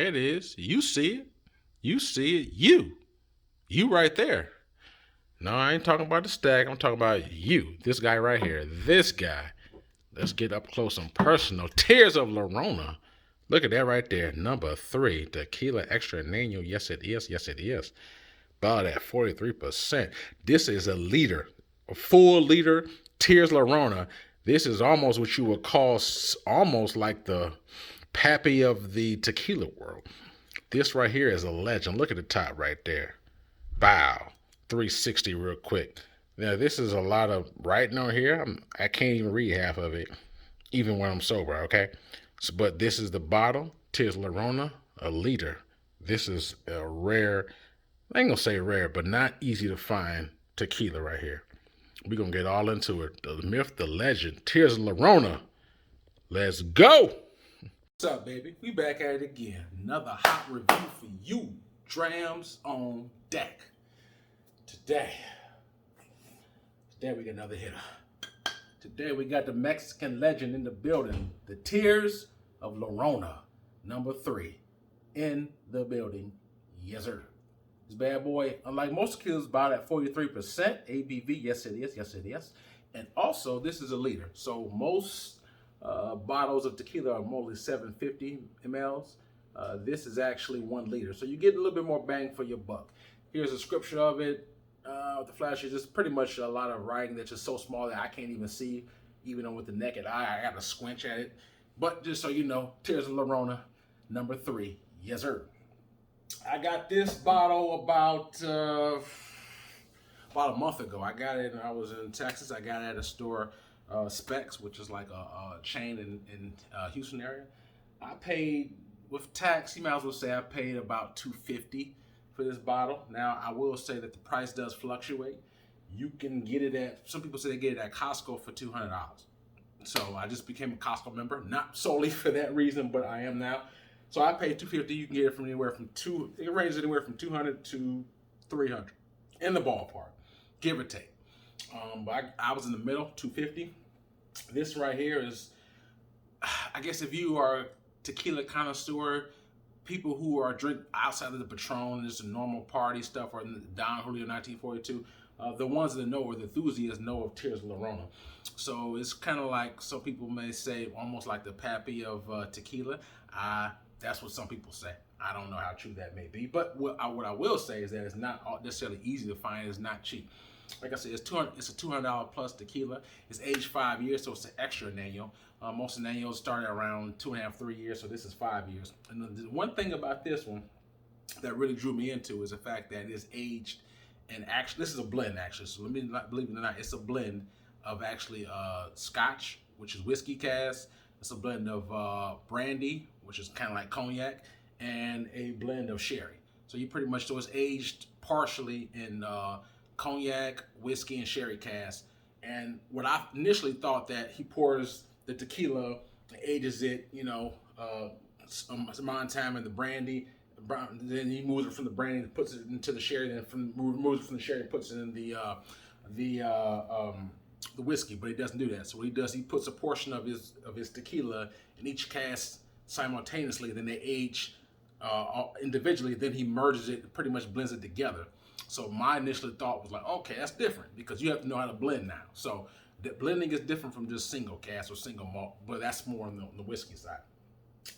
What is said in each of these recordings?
There it is. You see it. You see it. You right there. No, I ain't talking about the stack. I'm talking about you. This guy right here. This guy. Let's get up close and personal. Tears of Llorona. Look at that right there. Number 3. Tequila Extra Nano. Yes, it is. Yes, it is. About at 43%. This is a liter. A full liter. Tears Llorona. This is almost what you would call almost like the pappy of the tequila world. This right here is a legend. Look at the top right there. Bow. 360 real quick. Now, this is a lot of writing on here. I can't even read half of it, even when I'm sober, okay? So, but this is the bottle. Tis Llorona, a liter. This is a rare, I ain't gonna say rare, but not easy to find tequila right here. We're gonna get all into it. The myth, the legend. Tis Llorona. Let's go. What's up, baby? We back at it again. Another hot review for you. Drams on deck. Today we got another hitter. Today we got the Mexican legend in the building. The Tears of Llorona, number 3, in the building. Yes, sir. This bad boy, unlike most tequilas, about at 43% ABV. Yes, it is. Yes, it is. And also, this is a liter. So most bottles of tequila are mostly 750 mLs. This is actually 1 liter. So you get a little bit more bang for your buck. Here's a scripture of it. The flash is just pretty much a lot of writing that's just so small that I can't even see, even with the naked eye. I got to squinch at it. But just so you know, Tears of Llorona, number 3. Yes, sir. I got this bottle about a month ago. I got it, and I was in Texas. I got it at a store, Specs, which is like a chain in Houston area. I paid, with tax, you might as well say I paid about $250 for this bottle. Now, I will say that the price does fluctuate. You can get it at, some people say they get it at Costco for $200. So I just became a Costco member, not solely for that reason, but I am now. So I paid $250. You can get it from anywhere from it ranges anywhere from $200 to $300 in the ballpark, give or take. But I was in the middle, $250. This right here is, I guess if you are a tequila connoisseur, people who are drink outside of the Patron, just a normal party stuff, or Don Julio 1942, the ones that know, or the enthusiasts know of Tears of Llorona. So it's kind of like, some people may say, almost like the pappy of tequila. That's what some people say. I don't know how true that may be, but what I will say is that it's not necessarily easy to find. It's not cheap. Like I said, it's a $200 plus tequila. It's aged 5 years, so it's an extra Nano. Most of the Nanos start around 2.5, 3 years, so this is 5 years. And the one thing about this one that really drew me into is the fact that it is aged, and actually, this is a blend actually. So let me not believe it or not, it's a blend of actually Scotch, which is whiskey cask. It's a blend of brandy, which is kind of like cognac, and a blend of sherry. So you pretty much, so it's aged partially in cognac, whiskey, and sherry cask. And what I initially thought that he pours the tequila, ages it, some amount of time in the brandy, then he moves it from the brandy and puts it into the sherry, then moves it from the sherry and puts it in the whiskey. But he doesn't do that. So what he does, he puts a portion of his tequila in each cask simultaneously. Then they age individually. Then he merges it, pretty much blends it together. So my initial thought was like, okay, that's different, because you have to know how to blend now. So the blending is different from just single cask or single malt, but that's more on the whiskey side.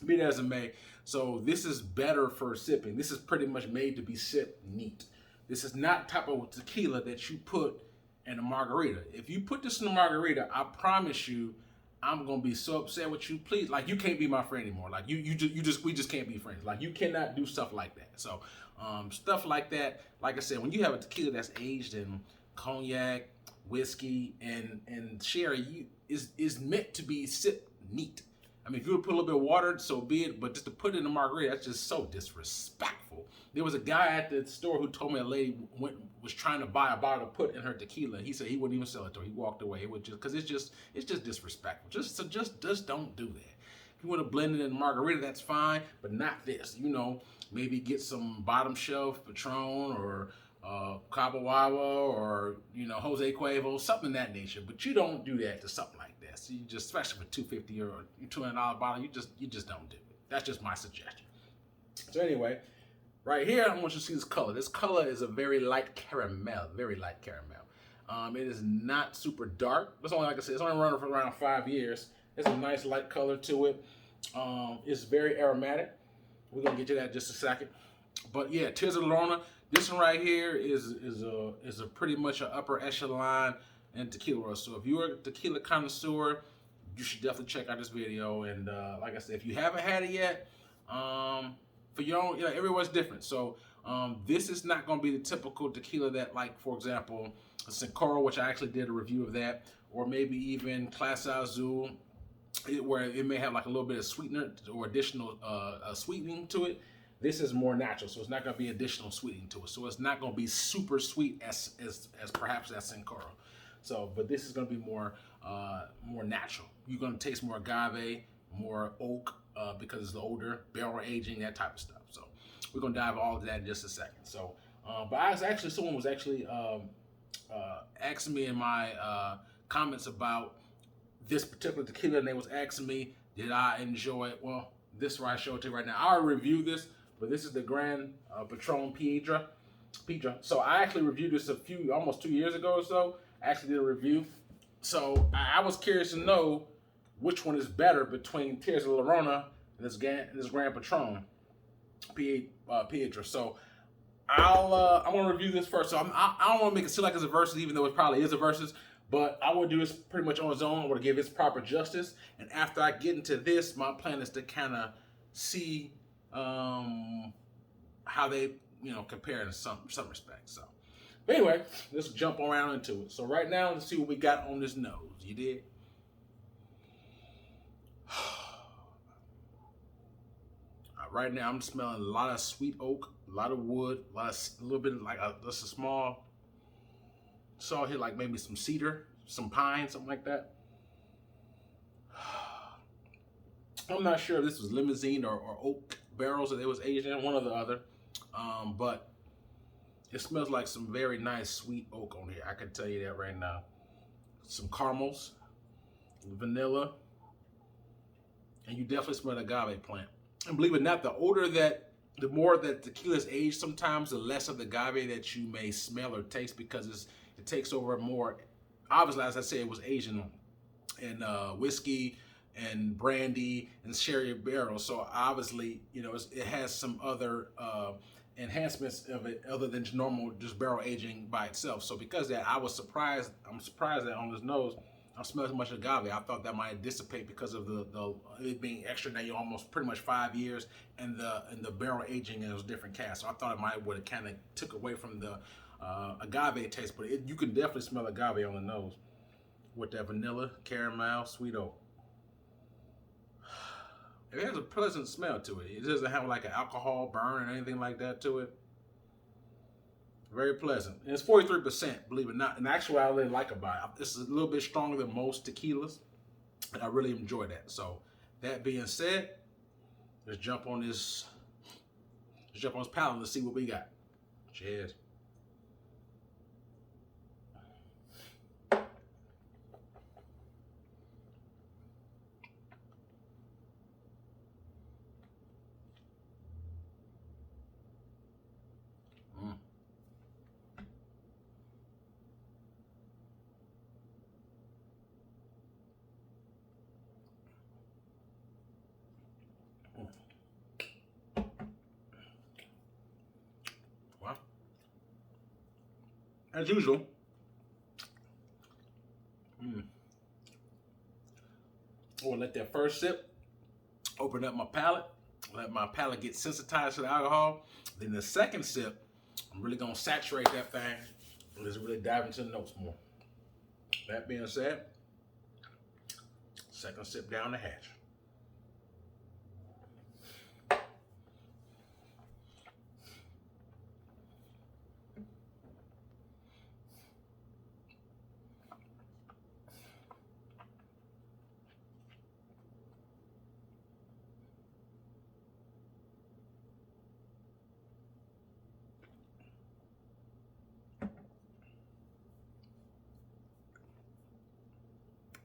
Be that as it may, so this is better for sipping. This is pretty much made to be sip neat. This is not type of tequila that you put in a margarita. If you put this in a margarita, I promise you, I'm gonna be so upset with you. Please, like, you can't be my friend anymore. Like we just can't be friends. Like, you cannot do stuff like that. So stuff like that, like I said, when you have a tequila that's aged in cognac, whiskey, and sherry, is meant to be sip neat. I mean, if you would put a little bit of water, so be it, but just to put it in a margarita, that's just so disrespectful. There was a guy at the store who told me a lady was trying to buy a bottle to put in her tequila. He said he wouldn't even sell it to her. He walked away. It would just, because it's just disrespectful. Just don't do that. If you want to blend it in a margarita, that's fine, but not this. Maybe get some bottom shelf Patron or Cabo Wabo or Jose Cuervo, something of that nature. But you don't do that to something like that. So you just, especially for $250 or $200 bottle, you just don't do it. That's just my suggestion. So anyway, right here, I want you to see this color. This color is a very light caramel, very light caramel. It is not super dark. It's only, like I said, it's only running for around 5 years. It's a nice light color to it. It's very aromatic. We're gonna get to that in just a second. But yeah, Tears of Llorona. This one right here is a pretty much an upper echelon in tequila world. So if you're a tequila connoisseur, you should definitely check out this video. And like I said, if you haven't had it yet, for your own, everyone's different. So this is not going to be the typical tequila that, like, for example, Sincoro, which I actually did a review of that, or maybe even Clase Azul, where it may have like a little bit of sweetener or additional sweetening to it. This is more natural, so it's not going to be additional sweetening to it. So it's not going to be super sweet as perhaps that Sincoro. So, but this is going to be more natural. You're going to taste more agave, more oak, because it's the older barrel aging, that type of stuff. So we're going to dive all of that in just a second. So, but I was actually, someone was actually asking me in my comments about this particular tequila, and they was asking me, did I enjoy it? Well, this is where I show it to you right now. I already reviewed this, but this is the Grand Patron Piedra. So I actually reviewed this almost 2 years ago or so. I actually did a review. So I was curious to know which one is better between Tears of Llorona and this Grand Patron Piedra. So I'm gonna review this first. So I don't want to make it seem like it's a versus, even though it probably is a versus. But I will do this pretty much on its own. I want to give it proper justice. And after I get into this, my plan is to kind of see how they compare in some respects. So, but anyway, let's jump around into it. So right now, let's see what we got on this nose. You did? Right now, I'm smelling a lot of sweet oak, a lot of wood, a little bit like just a small. Saw here like maybe some cedar, some pine, something like that. I'm not sure if this was limousine or oak barrels that they was aged in, one or the other. But it smells like some very nice sweet oak on here. I can tell you that right now. Some caramels, vanilla, and you definitely smell the agave plant. And believe it or not, the more that tequila is aged, sometimes the less of the agave that you may smell or taste, because it takes over more. Obviously, as I said, it was aged in whiskey and brandy and sherry barrels. So obviously, it has some other enhancements of it other than just barrel aging by itself. So because of that, I'm surprised that on this nose, I'm smelling so much agave. I thought that might dissipate because of the it being extra now, almost pretty much 5 years, and the barrel aging in those different casks. So I thought it would have kind of took away from the agave taste, but you can definitely smell agave on the nose with that vanilla, caramel, sweet oak. It has a pleasant smell to it. It doesn't have like an alcohol burn or anything like that to it. Very pleasant. And it's 43%, believe it or not. And actually, what I really like about it, this is a little bit stronger than most tequilas, and I really enjoy that. So that being said, let's jump on this palate and see what we got. Cheers. Well, as usual, I will let that first sip open up my palate, let my palate get sensitized to the alcohol. Then the second sip, I'm really gonna saturate that thing and just really dive into the notes more. That being said, second sip down the hatch.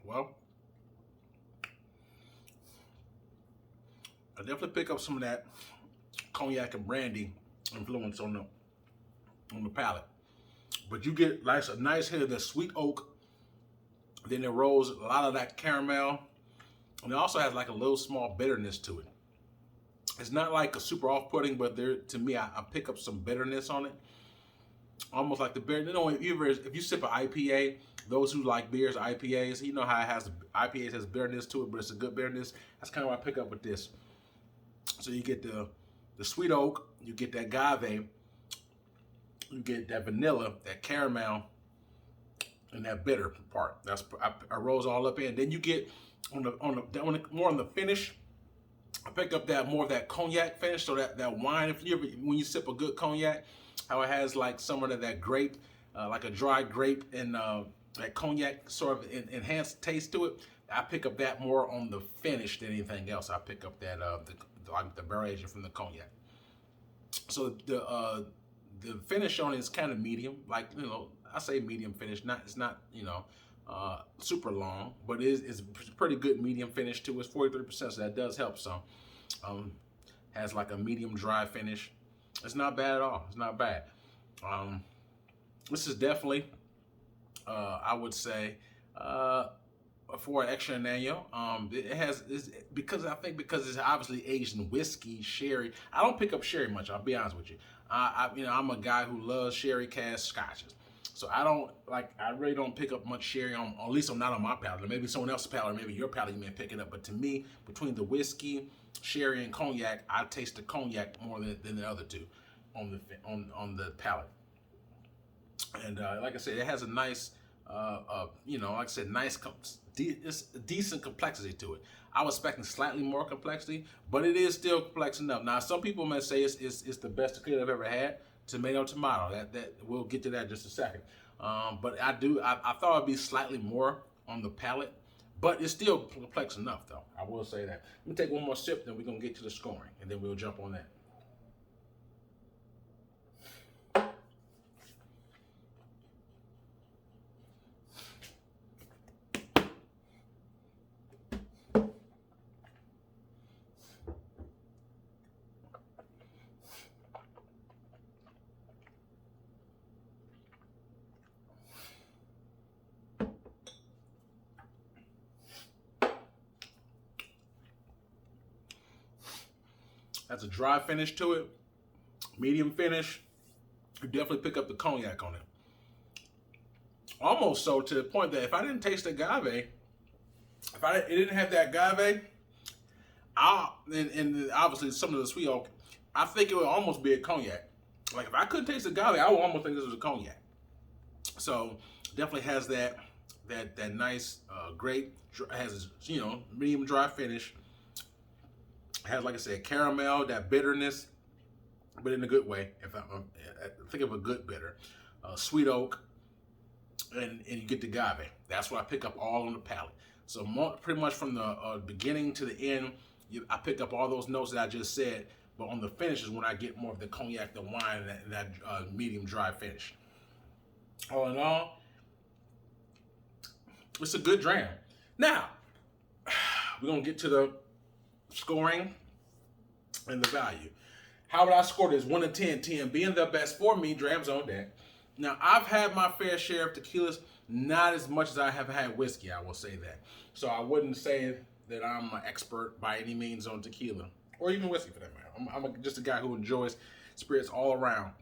Well, I definitely pick up some of that cognac and brandy influence on the palate. But you get like a nice hit of the sweet oak. Then it rolls a lot of that caramel. And it also has like a little small bitterness to it. It's not like a super off-putting, but to me, I pick up some bitterness on it. Almost like the beer. You know, if you sip an IPA, those who like beers, IPAs, you know how IPAs has bitterness to it, but it's a good bitterness. That's kind of what I pick up with this. So you get the sweet oak, you get that agave, you get that vanilla, that caramel, and that bitter part. I rolls all up in. Then you get more on the finish. I pick up more of that cognac finish, so that wine. When you sip a good cognac, how it has like some of that grape, like a dry grape and that cognac sort of enhanced taste to it. I pick up that more on the finish than anything else. I pick up that the barrel aging from the cognac. So the finish on it is kind of medium, like, you know, I say medium finish. It's not you know super long, but it's a pretty good medium finish too. It's 43%, so that does help some. Has like a medium dry finish. It's not bad at all. It's not bad. This is definitely, I would say, for an extra añejo. Because it's obviously aged in whiskey, sherry. I don't pick up sherry much. I'll be honest with you. I'm a guy who loves sherry cask scotches. So I really don't pick up much sherry at least not on my palate. Maybe someone else's palate, or maybe your palate, you may pick it up. But to me, between the whiskey, sherry, and cognac, I taste the cognac more than the other two on the palate. And like I said, it has a nice, decent complexity to it. I was expecting slightly more complexity, but it is still complex enough. Now, some people may say it's the best tequila I've ever had. Tomato. That we'll get to that in just a second. But I thought it'd be slightly more on the palate, but it's still complex enough, though. I will say that. Let me take one more sip, then we're gonna get to the scoring, and then we'll jump on that. That's a dry finish to it, medium finish. You definitely pick up the cognac on it. Almost so to the point that if I didn't taste the agave, if it didn't have that agave, and obviously some of the sweet oak, I think it would almost be a cognac. Like if I couldn't taste the agave, I would almost think this was a cognac. So definitely has that nice grape, has medium dry finish. Has, like I said, caramel, that bitterness, but in a good way. If I think of a good bitter, sweet oak, and you get the agave. That's what I pick up all on the palate. So pretty much from the beginning to the end, I pick up all those notes that I just said. But on the finish is when I get more of the cognac, the wine, and that medium dry finish. All in all, it's a good dram. Now, we're gonna get to the scoring and the value. How would I score this? 1 to 10, 10 being the best for me, Drams on deck. Now, I've had my fair share of tequilas, not as much as I have had whiskey, I will say that. So I wouldn't say that I'm an expert by any means on tequila, or even whiskey for that matter. I'm just a guy who enjoys spirits all around.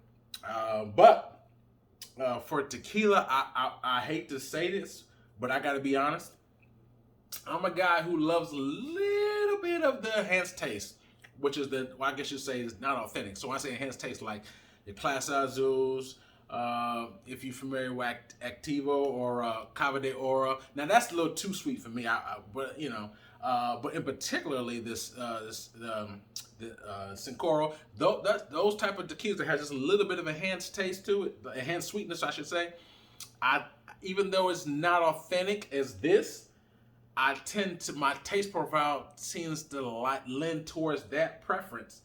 But for tequila, I hate to say this, but I gotta be honest. I'm a guy who loves a little bit of the enhanced taste, which is I guess you'd say is not authentic. So when I say enhanced taste, like the Clase Azules, if you're familiar with Activo or Cava de Oro. Now that's a little too sweet for me. But in particularly the Sincoro, those type of tequilas that has just a little bit of enhanced taste to it, enhanced sweetness, I should say. Even though it's not authentic as this, my taste profile tends to lend towards that preference.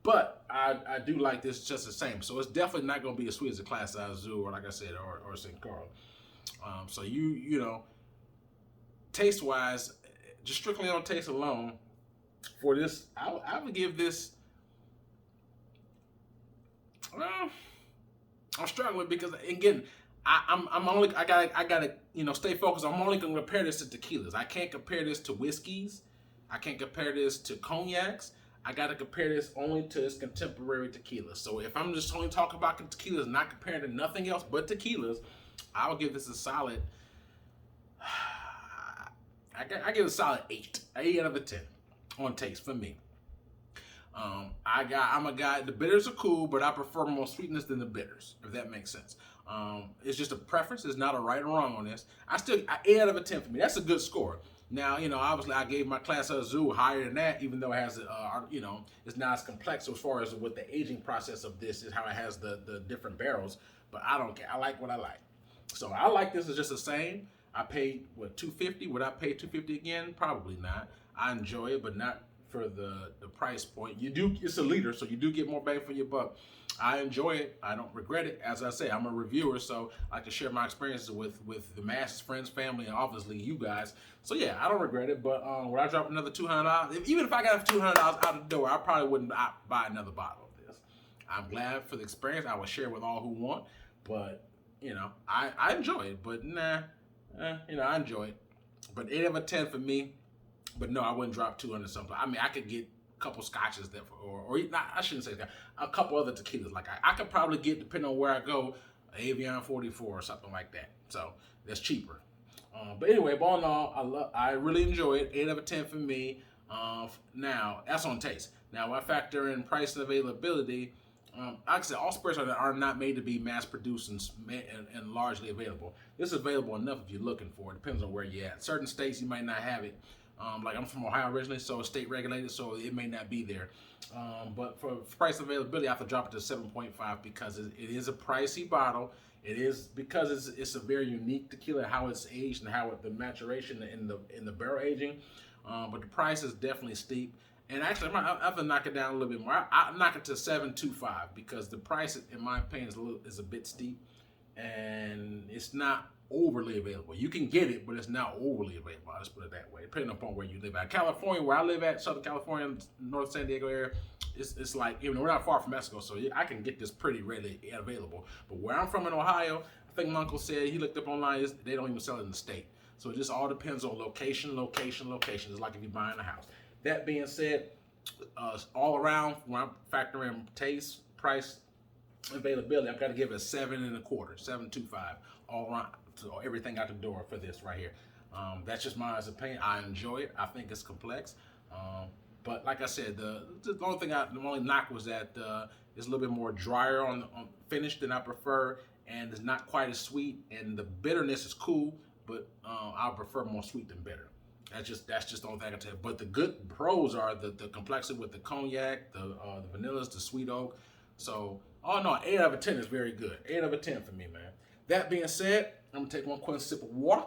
But I do like this just the same. So it's definitely not going to be as sweet as a Clase Azul, or like I said, or Sincoro. So taste-wise, just strictly on taste alone, for this, I would give this I'm struggling because again, I gotta stay focused. I'm only gonna compare this to tequilas. I can't compare this to whiskeys. I can't compare this to cognacs. I gotta compare this only to its contemporary tequilas. So if I'm just only talking about tequilas, not comparing to nothing else but tequilas, I'll give this a solid. I give it a solid 8 out of a 10 on taste for me. I'm a guy. The bitters are cool, but I prefer more sweetness than the bitters, if that makes sense. It's just a preference. It's not a right or wrong on this. 8 out of a 10 for me. That's a good score. Now, obviously I gave my Class Azul higher than that, even though it has, it's not as complex as far as what the aging process of this is, how it has the different barrels. But I don't care. I like what I like. So I like this as just the same. I paid, what, $250? Would I pay $250 again? Probably not. I enjoy it, but not for the price point. It's a liter, so you do get more bang for your buck. I enjoy it. I don't regret it. As I say, I'm a reviewer, so I like to share my experiences with the masses, friends, family, and obviously you guys. So yeah, I don't regret it, but would I drop another $200? Even if I got $200 out the door, I probably wouldn't buy another bottle of this. I'm glad for the experience. I will share with all who want, but I enjoy it, but I enjoy it. But 8 out of 10 for me. But no, I wouldn't drop 200 something. I mean, I could get a couple scotches that, or not, I shouldn't say that. A couple other tequilas. Like I could probably get, depending on where I go, Avion 44 or something like that. So that's cheaper. But anyway, all in all, I really enjoy it. 8 out of 10 for me. Now that's on taste. Now when I factor in price and availability, like I said, all spirits are not made to be mass produced and largely available. This is available enough if you're looking for it. Depends on where you're at. Certain states you might not have it. Like I'm from Ohio originally, so it's state regulated, so it may not be there. But for price availability, I have to drop it to 7.5 because it is a pricey bottle. It is because it's a very unique tequila, how it's aged and how the maturation in the barrel aging. But the price is definitely steep. And actually, I have to knock it down a little bit more. I knock it to 7.25 because the price, in my opinion, is a bit steep, and it's not overly available. You can get it, but it's not overly available. Let's put it that way, depending upon where you live at. California, where I live at, Southern California, North San Diego area, it's like, we're not far from Mexico, so I can get this pretty readily available. But where I'm from in Ohio, I think my uncle said, he looked up online, they don't even sell it in the state. So it just all depends on location. It's like if you're buying a house. That being said, all around, when I'm factoring taste, price, availability, I've got to give it a 7.25, 7.25 all around. So everything out the door for this right here. That's just my opinion. I enjoy it. I think it's complex. But like I said, the only knock was that it's a little bit more drier on finish than I prefer, and it's not quite as sweet. And the bitterness is cool, but I prefer more sweet than bitter. That's just the only thing I can tell you. But the good pros are the complexity with the cognac, the vanillas, the sweet oak. So, 8 out of 10 is very good. 8 out of 10 for me, man. That being said, I'm gonna take one quick sip of water.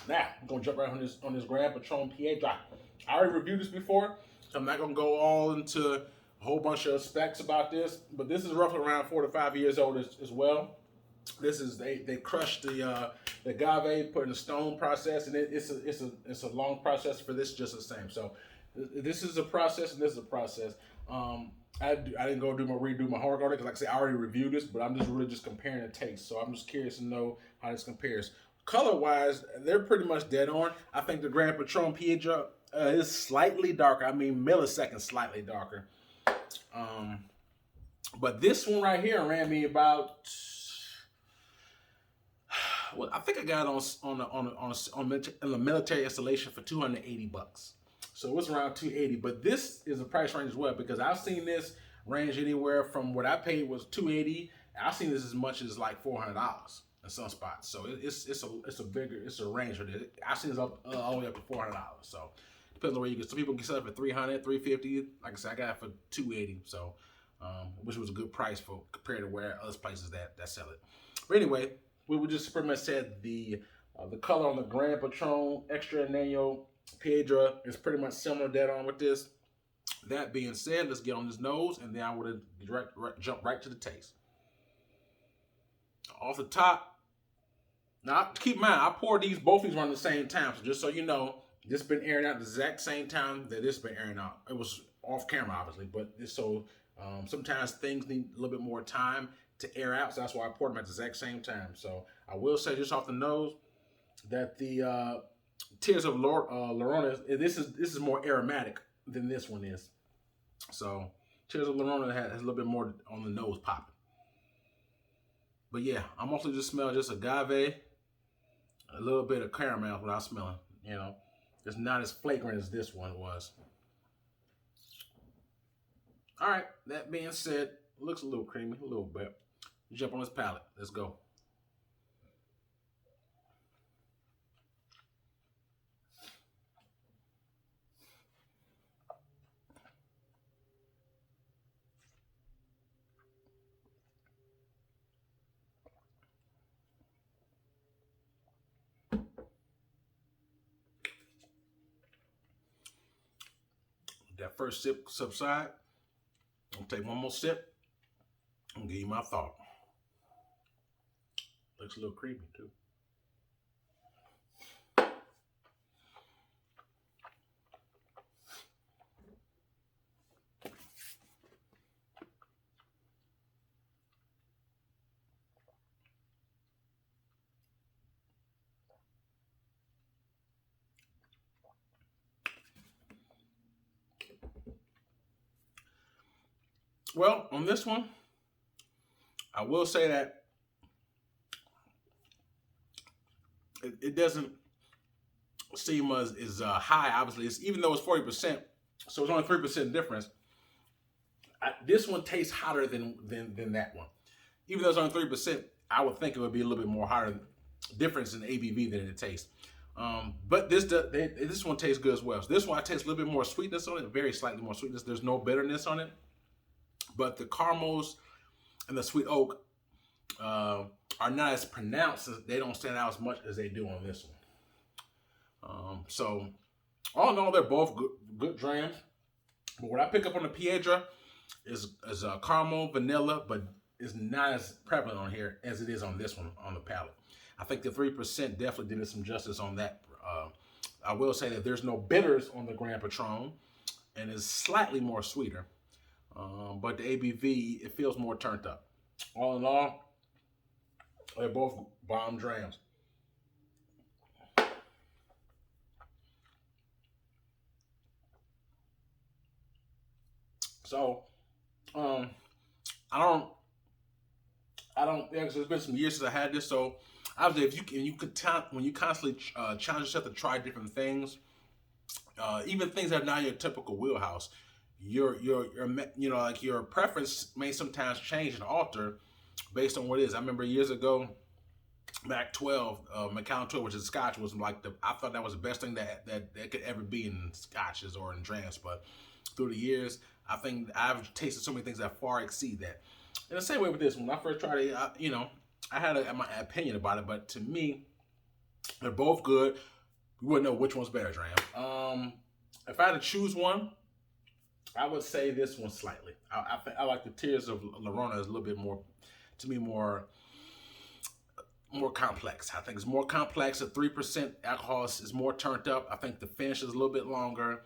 Now, I'm gonna jump right on this Grand Patron Piedra. I already reviewed this before, so I'm not gonna go all into a whole bunch of specs about this, but this is roughly around 4 to 5 years old as well. This is they crushed the agave, put in a stone process, and it's a long process for this just the same. So this is a process, and this is a process. I didn't go redo my homework on it because, like I said, I already reviewed this, but I'm just really comparing the taste. So I'm just curious to know how this compares. Color-wise, they're pretty much dead on. I think the Grand Patron Piedra is slightly darker. I mean, milliseconds slightly darker. But this one right here ran me about. Well, I think I got it on the military installation for $280. So it's around $280, but this is a price range as well because I've seen this range anywhere from what I paid was $280. I've seen this as much as like $400 in some spots. So it's a range for this. I've seen this all the way up to $400. So depends on where you get. Some people can sell it for $300, $350. Like I said, I got it for $280. So which was a good price for compared to where other places that sell it. But anyway, we just pretty much said the color on the Grand Patron Extra Añejo Piedra is pretty much similar dead on with this. That being said, let's get on this nose, and then I would jump right to the taste. Off the top, now keep in mind, I poured both these around the same time, so just so you know, This been airing out the exact same time that this been airing out. It was off camera, obviously, but sometimes things need a little bit more time to air out, so that's why I poured them at the exact same time. So I will say just off the nose that the Tears of Llorona, this is more aromatic than this one is. So Tears of Llorona has a little bit more on the nose popping. But yeah, I mostly just smell just agave, a little bit of caramel without smelling. You know, it's not as flagrant as this one was. All right, that being said, looks a little creamy, a little bit. Jump on this palate. Let's go. That first sip subside. I'll take one more sip and give you my thought. Looks a little creepy too. Well, on this one, I will say that it doesn't seem as high. Obviously, even though it's 40%, so it's only 3% difference. This one tastes hotter than that one. Even though it's only 3%, I would think it would be a little bit more hotter difference in ABV than it tastes. But this one tastes good as well. So this one I taste a little bit more sweetness on it, very slightly more sweetness. There's no bitterness on it. But the caramels and the sweet oak are not as pronounced. They don't stand out as much as they do on this one. So all in all, they're both good drams. But what I pick up on the Piedra is caramel, vanilla, but it's not as prevalent on here as it is on this one on the palate. I think the 3% definitely did some justice on that. I will say that there's no bitters on the Grand Patron, and it's slightly more sweeter. But the ABV, it feels more turned up. All in all, they're both bomb drams. So, I don't. Yeah, cause it's been some years since I had this. So, obviously, when you constantly challenge yourself to try different things, even things that are not your typical wheelhouse, your like your preference may sometimes change and alter based on what it is. I remember years ago, Mac 12, Macallan 12, which is Scotch, was like I thought that was the best thing that could ever be in Scotches or in drams. But through the years, I think I've tasted so many things that far exceed that. In the same way with this, when I first tried it, I had my opinion about it, but to me, they're both good. We wouldn't know which one's better, Dram. If I had to choose one, I would say this one slightly. I like the Tears of Llorona is a little bit more, to me, more complex. I think it's more complex. At 3% alcohol is more turned up. I think the finish is a little bit longer.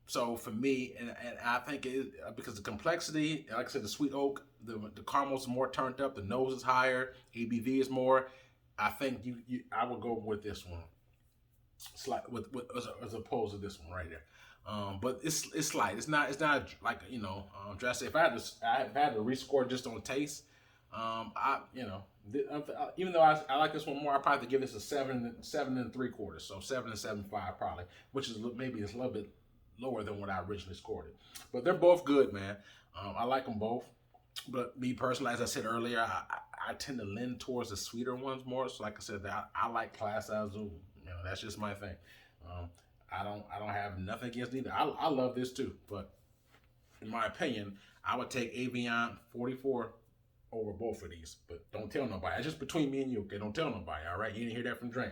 So for me, and I think because the complexity, like I said, the sweet oak, the caramel's more turned up, the nose is higher, ABV is more. I think I would go with this one, as opposed to this one right here. But it's slight. It's not like drastic. If I had to rescore just on taste, even though I like this one more, I probably have to give this a 7 3/4, so 7 7.5 probably, which is maybe it's a little bit lower than what I originally scored it. But they're both good, man. I like them both. But me personally, as I said earlier, I tend to lean towards the sweeter ones more. So like I said, I like Class Azul. That's just my thing. I don't have nothing against either. I love this too. But in my opinion, I would take Avion 44 over both of these. But don't tell nobody. That's just between me and you. Okay, don't tell nobody. All right, you didn't hear that from Dram.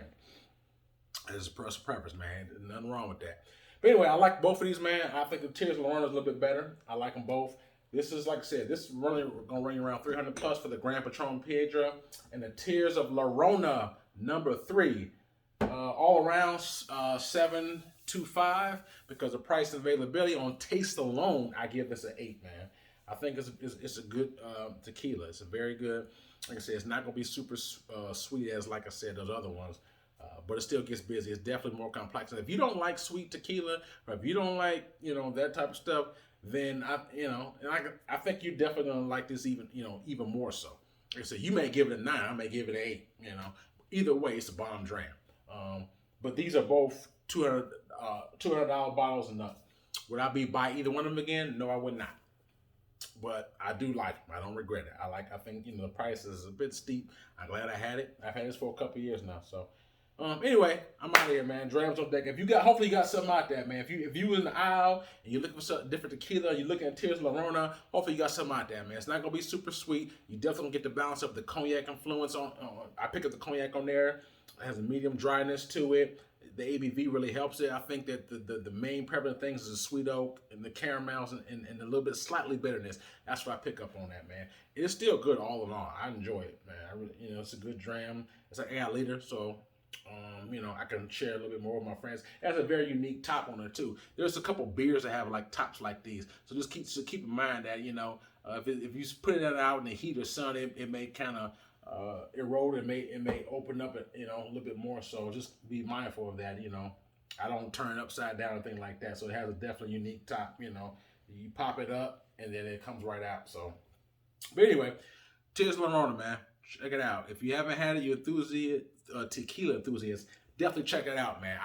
It's a personal preference, man. There's nothing wrong with that. But anyway, I like both of these, man. I think the Tears of Llorona is a little bit better. I like them both. This is, like I said, this is going to run you around 300 plus for the Grand Patron Piedra. And the Tears of Llorona, number 3, All around 7.25 because of price and availability. On taste alone, I give this an 8, man. I think it's a good tequila. It's a very good. Like I said, it's not gonna be super sweet as, like I said, those other ones. But it still gets busy. It's definitely more complex. And if you don't like sweet tequila, or if you don't like, that type of stuff, then I think you're definitely gonna like this even more so. Like I said, you may give it a 9. I may give it an 8. Either way, it's a bomb dram. But these are both $200 bottles and up. Would I be buy either one of them again? No, I would not. But I do like them. I don't regret it. I think the price is a bit steep. I'm glad I had it. I've had this for a couple of years now. So anyway, I'm out of here, man. Drams on deck. Hopefully you got something out there, man. If you in the aisle and you're looking for something different tequila, you're looking at Tears Llorona, hopefully you got something out there, man. It's not gonna be super sweet. You definitely gonna get the balance of the cognac influence on. I pick up the cognac on there. It has a medium dryness to it. The ABV really helps it. I think that the main prevalent things is the sweet oak and the caramels and a little bit slightly bitterness. That's what I pick up on that, man. It's still good all in all. I enjoy it, man. I really, it's a good dram. It's like 8 liter, so I can share a little bit more with my friends. It has a very unique top on it too. There's a couple beers that have like tops like these, so just keep in mind that if you put it out in the heat or sun, it may kind of erode. It may open up a little bit more. So just be mindful of that. I don't turn it upside down or anything like that. So it has a definitely unique top. You pop it up and then it comes right out. So, but anyway, Tears Llorona, man. Check it out. If you haven't had it, you tequila enthusiast, definitely check it out, man.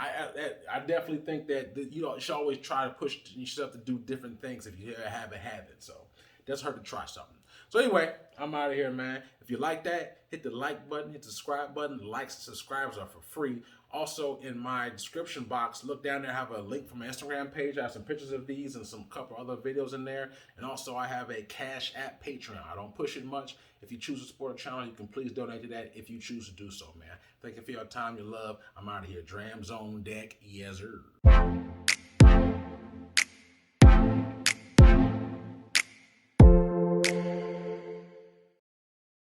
I definitely think that you should always try to push yourself to do different things if you haven't had it. So it doesn't hurt to try something. So anyway, I'm out of here, man. If you like that, hit the like button, hit the subscribe button. The likes and subscribes are for free. Also, in my description box, look down there. I have a link from my Instagram page. I have some pictures of these and some couple other videos in there. And also, I have a Cash App Patreon. I don't push it much. If you choose to support the channel, you can please donate to that if you choose to do so, man. Thank you for your time, your love. I'm out of here. Drams on deck. Yes, sir.